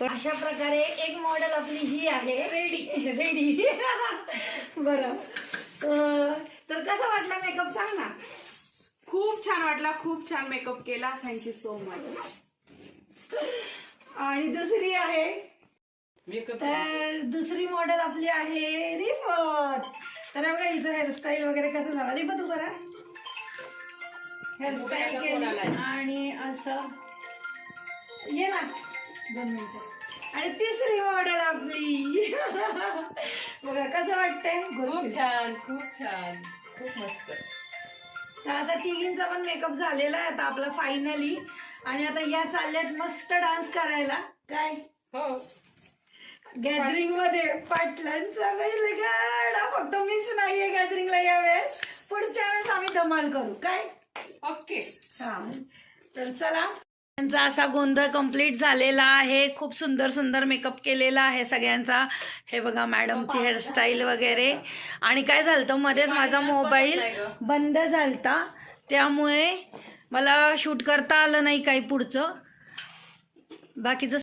अशा प्रकारे एक मॉडेल आपली ही आहे रेडी रेडी बरं तर कसा वाटला मेकअप सांग ना. खूप छान वाटला, खूप छान मेकअप केला, थँक्यू सो मच. आणि दुसरी आहे तर दुसरी मॉडेल आपली आहे रिफत. तर बघा हिचं हेअरस्टाईल वगैरे कसं झालं. रिफत तू करा हेअरस्टाईल केली आणि असं ये ना 2 मिनिटं. आणि तिसरी मॉडेल आपली बघा कसं वाटतंय. खूप छान, खूप छान, खूप मस्त. तर असा तिघींचा पण मेकअप झालेला आहे आता आपला फायनली. आणि आता या चालल्यात मस्त डान्स करायला. काय हो गॅदरिंग मध्ये पाटलांचा बैलगाडा. फक्त मीच नाहीये गॅदरिंगला यावेळेस, पुढच्या वेळेस आम्ही धमाल करू. काय ओके. हा तर चला. त्यांचा असा गोंधळ कंप्लीट झालेला आहे. खूप सुंदर सुंदर मेकअप केलेला आहे सगळ्यांचा. हे बघा मॅडमची हेअरस्टाईल वगैरे. आणि काय झालं मध्येच माझा मोबाईल बंद झालता, त्यामुळे मला शूट करता आलं नाही काही पुढचं. बाकीचं